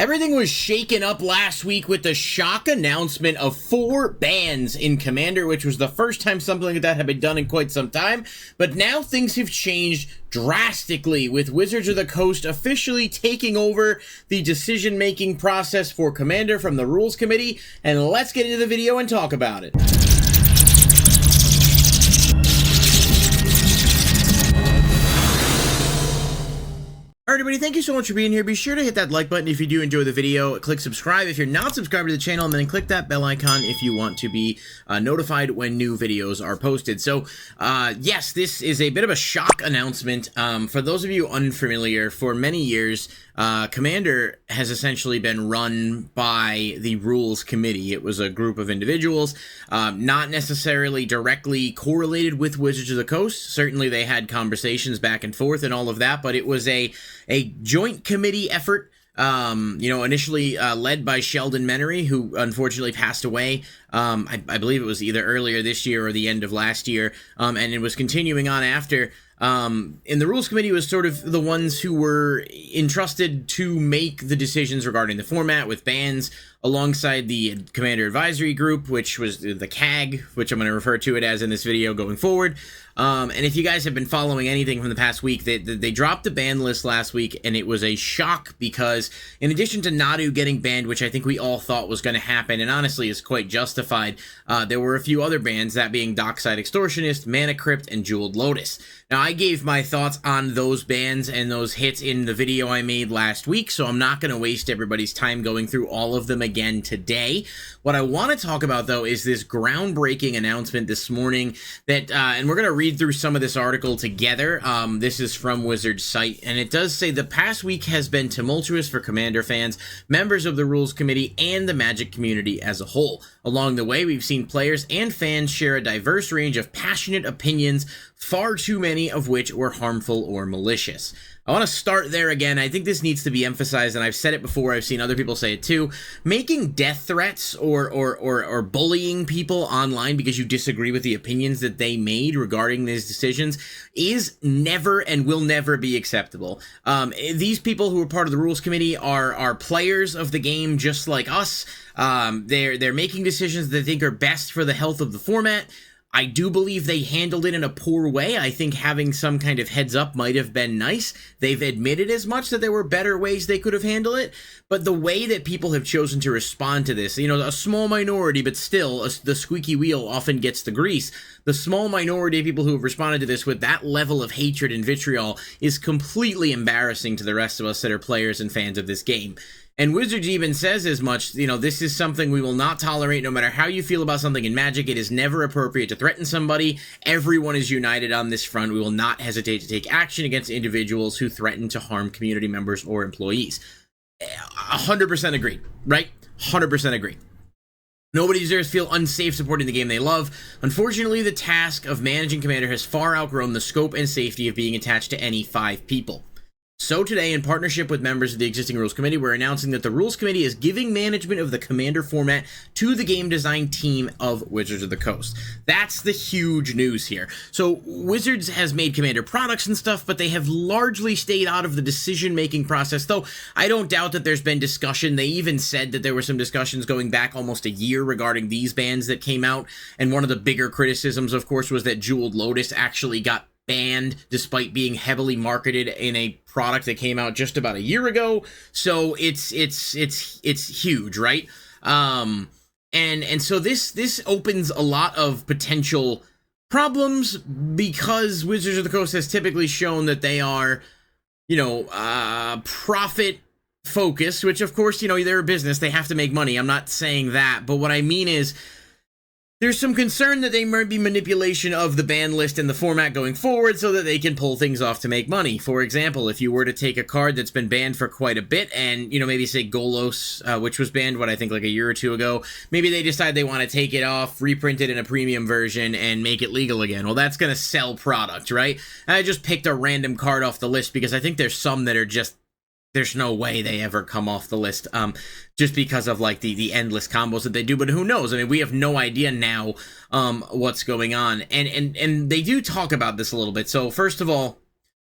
Everything was shaken up last week with the shock announcement of 4 bans in Commander, which was the first time something like that had been done in quite some time. But now things have changed drastically, with Wizards of the Coast officially taking over the decision-making process for Commander from the Rules Committee. And let's get into the video and talk about it. Alright everybody, thank you so much for being here. Be sure to hit that like button if you do enjoy the video. Click subscribe if you're not subscribed to the channel, and then click that bell icon if you want to be notified when new videos are posted. So, yes, this is a bit of a shock announcement. For those of you unfamiliar, for many years, Commander has essentially been run by the Rules Committee. It was a group of individuals, not necessarily directly correlated with Wizards of the Coast. Certainly they had conversations back and forth and all of that, but it was a joint committee effort, initially led by Sheldon Menery, who unfortunately passed away. I believe it was either earlier this year or the end of last year, and it was continuing on after. And the Rules Committee was sort of the ones who were entrusted to make the decisions regarding the format with bans, alongside the Commander Advisory Group, which was the CAG, which I'm going to refer to it as in this video going forward. And if you guys have been following anything from the past week, they dropped the ban list last week, and it was a shock because in addition to Nadu getting banned, which I think we all thought was going to happen, and honestly is quite justified, there were a few other bans, that being Dockside Extortionist, Mana Crypt, and Jeweled Lotus. Now, I gave my thoughts on those bans and those hits in the video I made last week, so I'm not going to waste everybody's time going through all of them again today. What I want to talk about, though, is this groundbreaking announcement this morning that, and we're going to read through some of this article together. This is from Wizards' site, and it does say, the past week has been tumultuous for Commander fans, members of the Rules Committee, and the Magic community as a whole. Along the way, we've seen players and fans share a diverse range of passionate opinions, far too many of which were harmful or malicious. I want to start there again. I think this needs to be emphasized, and I've said it before, I've seen other people say it too. Making death threats or bullying people online because you disagree with the opinions that they made regarding these decisions is never and will never be acceptable. These people who are part of the Rules Committee are players of the game just like us. They're making decisions that they think are best for the health of the format. I do believe they handled it in a poor way. I think having some kind of heads up might have been nice. They've admitted as much, that there were better ways they could have handled it. But the way that people have chosen to respond to this, a small minority, but still, the squeaky wheel often gets the grease. The small minority of people who have responded to this with that level of hatred and vitriol is completely embarrassing to the rest of us that are players and fans of this game. And Wizards even says as much, this is something we will not tolerate no matter how you feel about something in Magic. It is never appropriate to threaten somebody. Everyone is united on this front. We will not hesitate to take action against individuals who threaten to harm community members or employees. 100% agreed, right? 100% agree. Nobody deserves to feel unsafe supporting the game they love. Unfortunately, the task of managing Commander has far outgrown the scope and safety of being attached to any 5 people. So today, in partnership with members of the existing Rules Committee, we're announcing that the Rules Committee is giving management of the Commander format to the game design team of Wizards of the Coast. That's the huge news here. So Wizards has made Commander products and stuff, but they have largely stayed out of the decision-making process, though I don't doubt that there's been discussion. They even said that there were some discussions going back almost a year regarding these bans that came out, and one of the bigger criticisms, of course, was that Jeweled Lotus actually got banned despite being heavily marketed in a product that came out just about a year ago. So it's huge, right? And so this opens a lot of potential problems because Wizards of the Coast has typically shown that they are, profit focused, which of course, they're a business, they have to make money. I'm not saying that, but what I mean is, there's some concern that there might be manipulation of the ban list and the format going forward so that they can pull things off to make money. For example, if you were to take a card that's been banned for quite a bit and, maybe say Golos, which was banned, I think like a year or two ago, maybe they decide they want to take it off, reprint it in a premium version, and make it legal again. Well, that's going to sell product, right? And I just picked a random card off the list because I think there's some that are just, there's no way they ever come off the list, just because of like the endless combos that they do. But who knows? I mean, we have no idea now what's going on, and they do talk about this a little bit. So first of all,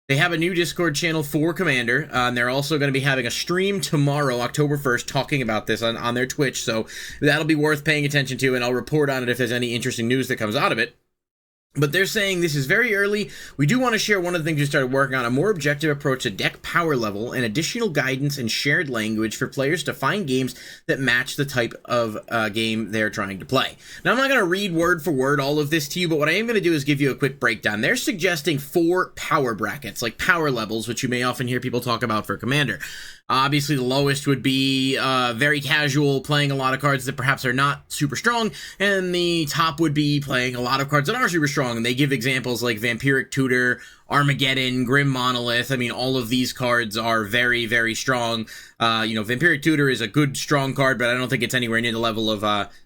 They have a new Discord channel for Commander, and they're also going to be having a stream tomorrow, October 1st, talking about this on their Twitch, so that'll be worth paying attention to, and I'll report on it if there's any interesting news that comes out of it. But they're saying this is very early. We do want to share one of the things we started working on, a more objective approach to deck power level and additional guidance and shared language for players to find games that match the type of game they're trying to play. Now, I'm not going to read word for word all of this to you, but what I am going to do is give you a quick breakdown. They're suggesting 4 power brackets, like power levels, which you may often hear people talk about for Commander. Obviously, the lowest would be very casual, playing a lot of cards that perhaps are not super strong, and the top would be playing a lot of cards that are super strong. And they give examples like Vampiric Tutor, Armageddon, Grim Monolith. I mean, all of these cards are very, very strong. Vampiric Tutor is a good, strong card, but I don't think it's anywhere near the level of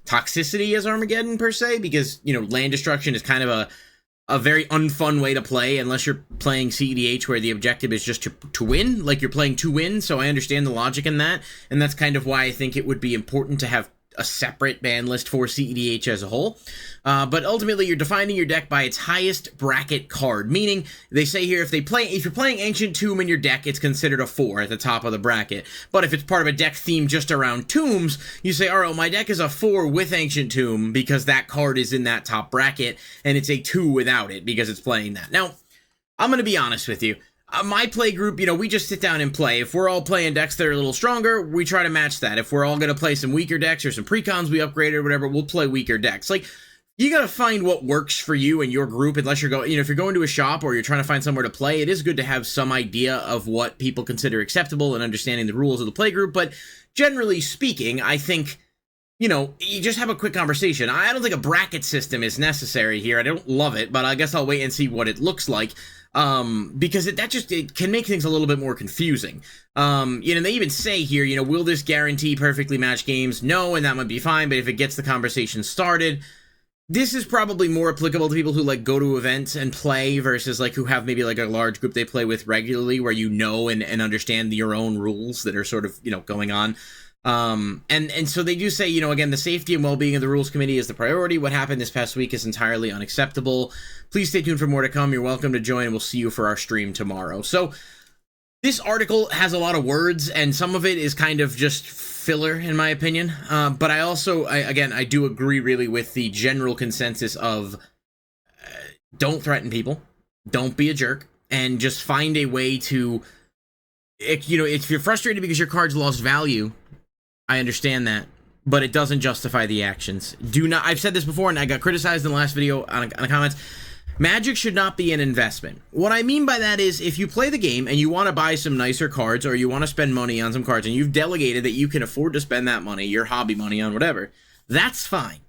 toxicity as Armageddon, per se, because, land destruction is kind of a very unfun way to play unless you're playing CEDH where the objective is just to win, like you're playing to win, so I understand the logic in that, and that's kind of why I think it would be important to have a separate ban list for CEDH as a whole. But ultimately, you're defining your deck by its highest bracket card, meaning they say here if you're playing Ancient Tomb in your deck, it's considered a 4 at the top of the bracket. But if it's part of a deck theme just around tombs, you say, all right, my deck is a 4 with Ancient Tomb because that card is in that top bracket, and it's a 2 without it because it's playing that. Now, I'm going to be honest with you. My play group, we just sit down and play. If we're all playing decks that are a little stronger, we try to match that. If we're all going to play some weaker decks or some precons we upgraded or whatever, we'll play weaker decks. Like, you got to find what works for you and your group, unless you're going, if you're going to a shop or you're trying to find somewhere to play, it is good to have some idea of what people consider acceptable and understanding the rules of the play group. But generally speaking, I think, you just have a quick conversation. I don't think a bracket system is necessary here. I don't love it, but I guess I'll wait and see what it looks like. Because it can make things a little bit more confusing. And they even say here, will this guarantee perfectly match games? No, and that might be fine, but if it gets the conversation started, this is probably more applicable to people who go to events and play versus who have maybe a large group they play with regularly where and understand your own rules that are sort of, going on. And so they do say, again, the safety and well-being of the rules committee is the priority. What happened this past week is entirely unacceptable. Please stay tuned for more to come. You're welcome to join. We'll see you for our stream tomorrow. So this article has a lot of words, and some of it is kind of just filler, in my opinion. But I also, I do agree really with the general consensus of don't threaten people, don't be a jerk, and just find a way to, if you're frustrated because your cards lost value, I understand that, but it doesn't justify the actions. I've said this before, and I got criticized in the last video on the comments. Magic should not be an investment. What I mean by that is, if you play the game and you want to buy some nicer cards, or you want to spend money on some cards, and you've delegated that you can afford to spend that money, your hobby money on whatever, that's fine.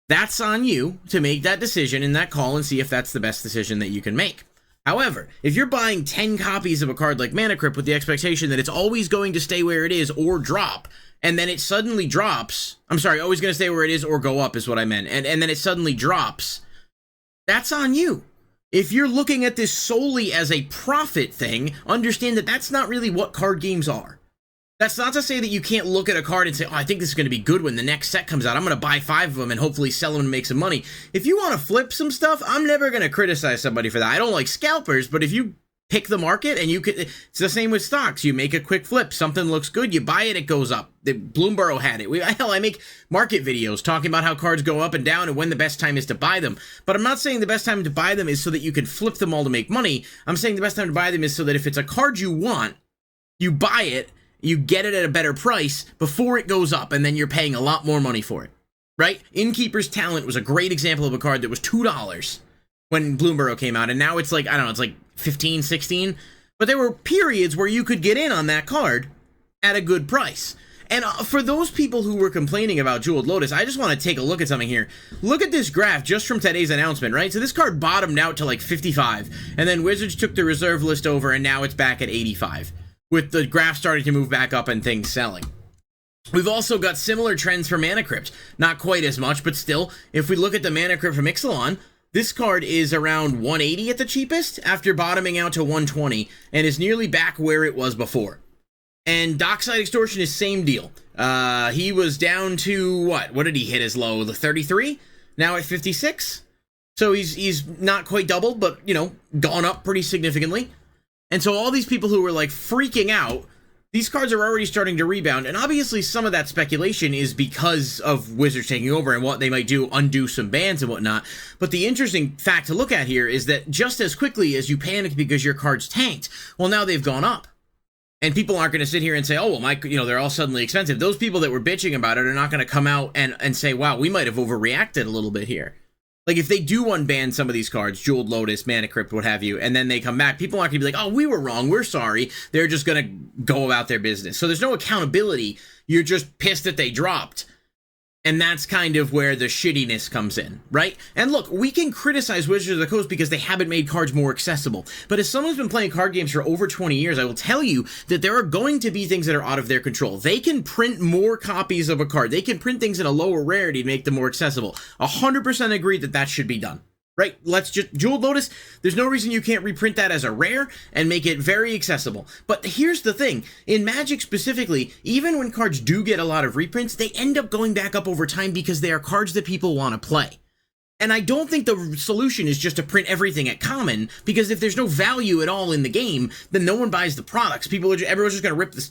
That's on you to make that decision and that call and see if that's the best decision that you can make. However, if you're buying 10 copies of a card like Mana Crypt with the expectation that it's always going to stay where it is or drop, and then it suddenly drops, always going to stay where it is or go up is what I meant, and then it suddenly drops, that's on you. If you're looking at this solely as a profit thing, understand that that's not really what card games are. That's not to say that you can't look at a card and say, oh, I think this is going to be good when the next set comes out. I'm going to buy 5 of them and hopefully sell them and make some money. If you want to flip some stuff, I'm never going to criticize somebody for that. I don't like scalpers, but if you pick the market and it's the same with stocks. You make a quick flip. Something looks good. You buy it. It goes up. Bloomberg had it. I make market videos talking about how cards go up and down and when the best time is to buy them. But I'm not saying the best time to buy them is so that you can flip them all to make money. I'm saying the best time to buy them is so that if it's a card you want, you buy it, you get it at a better price before it goes up, and then you're paying a lot more money for it, right? Innkeeper's Talent was a great example of a card that was $2 when Bloomberg came out, and now it's like, I don't know, it's like 15, 16, but there were periods where you could get in on that card at a good price. And for those people who were complaining about Jeweled Lotus, I just want to take a look at something here. Look at this graph just from today's announcement, right? So this card bottomed out to like 55, and then Wizards took the reserve list over, and now it's back at 85, with the graph starting to move back up and things selling. We've also got similar trends for Mana Crypt. Not quite as much, but still, if we look at the Mana Crypt from Ixalan, this card is around 180 at the cheapest after bottoming out to 120 and is nearly back where it was before. And Dockside Extortion is same deal. He was down to, what did he hit as low? The 33? Now at 56? So he's not quite doubled, but, you know, gone up pretty significantly. And so all these people who were like freaking out, these cards are already starting to rebound, and obviously some of that speculation is because of Wizards taking over and what they might do, undo some bans and whatnot. But the interesting fact to look at here is that just as quickly as you panic because your cards tanked, well, now they've gone up. And people aren't going to sit here and say, oh, well, they're all suddenly expensive. Those people that were bitching about it are not going to come out and say, wow, we might have overreacted a little bit here. Like, if they do unban some of these cards, Jeweled Lotus, Mana Crypt, what have you, and then they come back, people aren't going to be like, oh, we were wrong, we're sorry. They're just going to go about their business. So there's no accountability. You're just pissed that they dropped. And that's kind of where the shittiness comes in, right? And look, we can criticize Wizards of the Coast because they haven't made cards more accessible. But as someone who's been playing card games for over 20 years, I will tell you that there are going to be things that are out of their control. They can print more copies of a card. They can print things in a lower rarity to make them more accessible. 100% agree that that should be done. Right? Let's just... Jeweled Lotus, there's no reason you can't reprint that as a rare and make it very accessible. But here's the thing. In Magic specifically, even when cards do get a lot of reprints, they end up going back up over time because they are cards that people want to play. And I don't think the solution is just to print everything at common, because if there's no value at all in the game, then no one buys the products. Everyone's just going to rip this...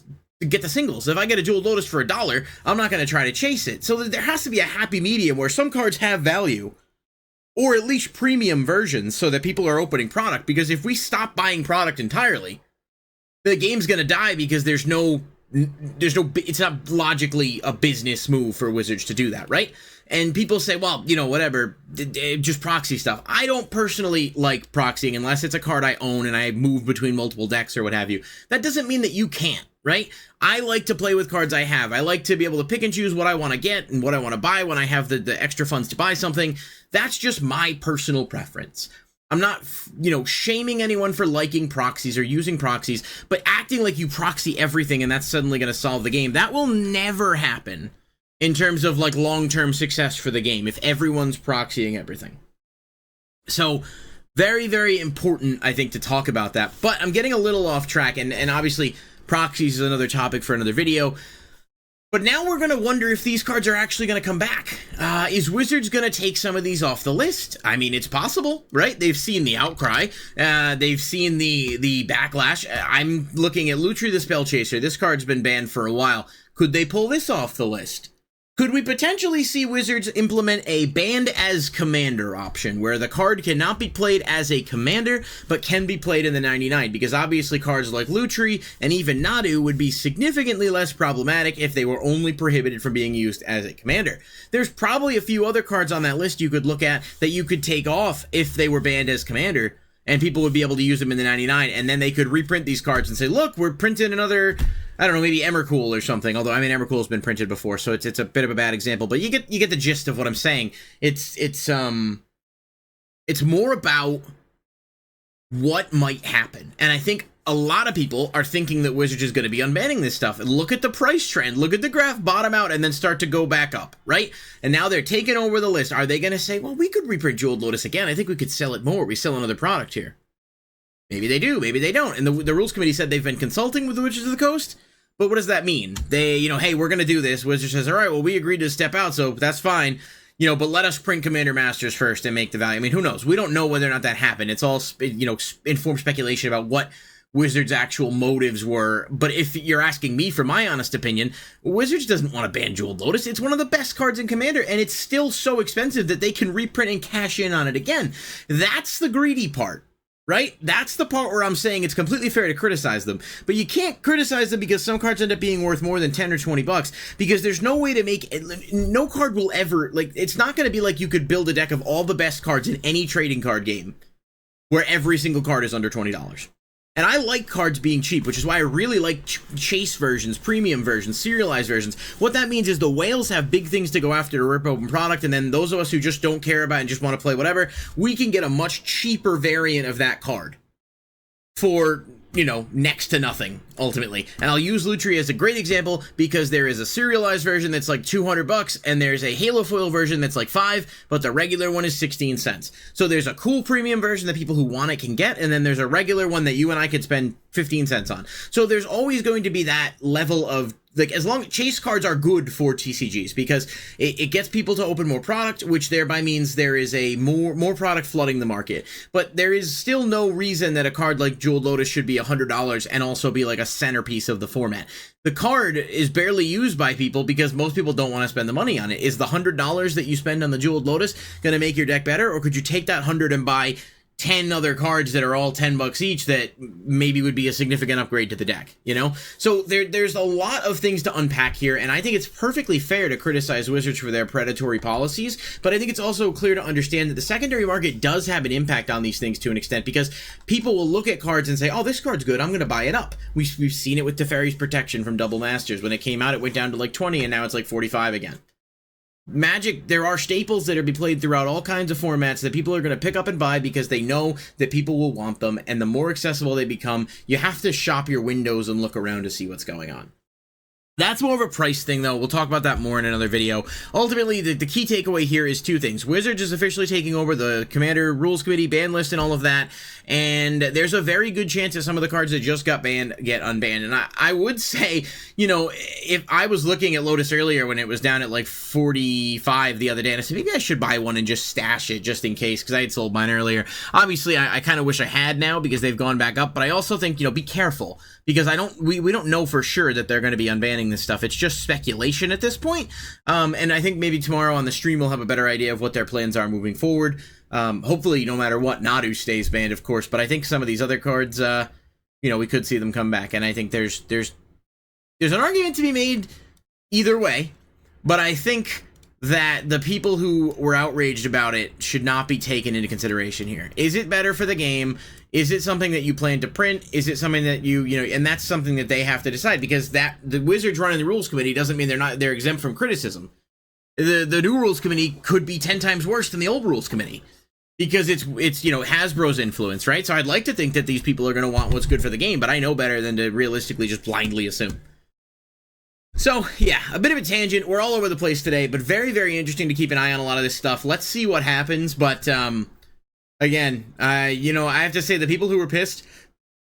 get the singles. If I get a Jeweled Lotus for $1, I'm not going to try to chase it. So there has to be a happy medium where some cards have value, or at least premium versions, so that people are opening product. Because if we stop buying product entirely, the game's gonna die, because there's no, it's not logically a business move for Wizards to do that, right? And people say, well, you know, whatever, just proxy stuff. I don't personally like proxying unless it's a card I own and I move between multiple decks or what have you. That doesn't mean that you can't, right? I like to play with cards I have. I like to be able to pick and choose what I want to get and what I want to buy when I have the extra funds to buy something. That's just my personal preference. I'm not, shaming anyone for liking proxies or using proxies, but acting like you proxy everything and that's suddenly going to solve the game, that will never happen in terms of, like, long-term success for the game if everyone's proxying everything. So, very, very important, I think, to talk about that. But I'm getting a little off track, and obviously proxies is another topic for another video. But now we're going to wonder if these cards are actually going to come back. Is Wizards going to take some of these off the list? I mean, it's possible, right? They've seen the outcry. They've seen the backlash. I'm looking at Lutri the Spellchaser. This card's been banned for a while. Could they pull this off the list? Could we potentially see Wizards implement a banned as commander option, where the card cannot be played as a commander, but can be played in the 99? Because obviously cards like Lutri and even Nadu would be significantly less problematic if they were only prohibited from being used as a commander. There's probably a few other cards on that list you could look at that you could take off if they were banned as commander, and people would be able to use them in the 99, and then they could reprint these cards and say, look, we're printing another... I don't know, maybe Emrakul or something. Although, I mean, Emrakul's been printed before, so it's a bit of a bad example. But you get the gist of what I'm saying. It's more about what might happen. And I think a lot of people are thinking that Wizards is going to be unbanning this stuff. And look at the price trend. Look at the graph bottom out and then start to go back up, right? And now they're taking over the list. Are they going to say, well, we could reprint Jeweled Lotus again. I think we could sell it more. We sell another product here. Maybe they do, maybe they don't. And the Rules Committee said they've been consulting with the Wizards of the Coast. But what does that mean? They, hey, we're going to do this. Wizards says, all right, well, we agreed to step out, so that's fine. But let us print Commander Masters first and make the value. I mean, who knows? We don't know whether or not that happened. It's all, informed speculation about what Wizards' actual motives were. But if you're asking me for my honest opinion, Wizards doesn't want to ban Jeweled Lotus. It's one of the best cards in Commander, and it's still so expensive that they can reprint and cash in on it again. That's the greedy part. Right? That's the part where I'm saying it's completely fair to criticize them. But you can't criticize them because some cards end up being worth more than 10 or 20 bucks. Because there's no way to make it, no card will ever, it's not going to be like you could build a deck of all the best cards in any trading card game where every single card is under $20. And I like cards being cheap, which is why I really like chase versions, premium versions, serialized versions. What that means is the whales have big things to go after to rip open product, and then those of us who just don't care about it and just want to play whatever, we can get a much cheaper variant of that card for, next to nothing, ultimately. And I'll use Lutri as a great example because there is a serialized version that's like 200 bucks, and there's a Halo Foil version that's like 5, but the regular one is 16 cents. So there's a cool premium version that people who want it can get, and then there's a regular one that you and I could spend 15 cents on. So there's always going to be that level of, like, as long chase cards are good for TCGs because it gets people to open more product, which thereby means there is a more product flooding the market. But there is still no reason that a card like Jeweled Lotus should be $100 and also be like a centerpiece of the format. The card is barely used by people because most people don't want to spend the money on it. Is the $100 that you spend on the Jeweled Lotus going to make your deck better, or could you take that 100 and buy 10 other cards that are all $10 each that maybe would be a significant upgrade to the deck, you know? So there's a lot of things to unpack here, and I think it's perfectly fair to criticize Wizards for their predatory policies, but I think it's also clear to understand that the secondary market does have an impact on these things to an extent, because people will look at cards and say, oh, this card's good, I'm going to buy it up. We've seen it with Teferi's Protection from Double Masters. When it came out, it went down to like 20, and now it's like 45 again. Magic, there are staples that are be played throughout all kinds of formats that people are going to pick up and buy because they know that people will want them, and the more accessible they become, you have to shop your windows and look around to see what's going on. That's more of a price thing, though. We'll talk about that more in another video. Ultimately, the key takeaway here is two things. Wizards is officially taking over the Commander Rules Committee, ban list, and all of that, and there's a very good chance that some of the cards that just got banned get unbanned. And I would say, you know, if I was looking at Lotus earlier when it was down at like 45 the other day, and I said, maybe I should buy one and just stash it just in case, because I had sold mine earlier. Obviously, I kind of wish I had now because they've gone back up, but I also think, you know, be careful, because we don't know for sure that they're going to be unbanning this stuff. It's just speculation at this point. And I think maybe tomorrow on the stream we'll have a better idea of what their plans are moving forward. Hopefully, no matter what, Nadu stays banned, of course, but I think some of these other cards, you know, we could see them come back, and I think there's an argument to be made either way, but I think that the people who were outraged about it should not be taken into consideration here. Is it better for the game? Is it something that you plan to print? Is it something that you know, and that's something that they have to decide, because that the Wizards running the Rules Committee doesn't mean they're exempt from criticism. The new Rules Committee could be 10 times worse than the old Rules Committee, because it's you know, Hasbro's influence, right? So I'd like to think that these people are going to want what's good for the game, but I know better than to realistically just blindly assume. So, yeah, a bit of a tangent. We're all over the place today, but very, very interesting to keep an eye on a lot of this stuff. Let's see what happens, but, again, you know, I have to say, the people who were pissed,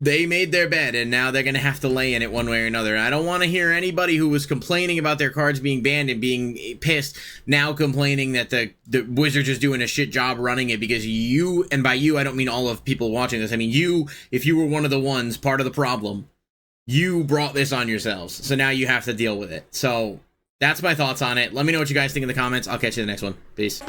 they made their bed, and now they're going to have to lay in it one way or another. I don't want to hear anybody who was complaining about their cards being banned and being pissed now complaining that the Wizards is doing a shit job running it, because you, and by you, I don't mean all of people watching this, I mean you, if you were one of the ones, part of the problem, you brought this on yourselves, so now you have to deal with it. So that's my thoughts on it. Let me know what you guys think in the comments. I'll catch you in the next one. Peace.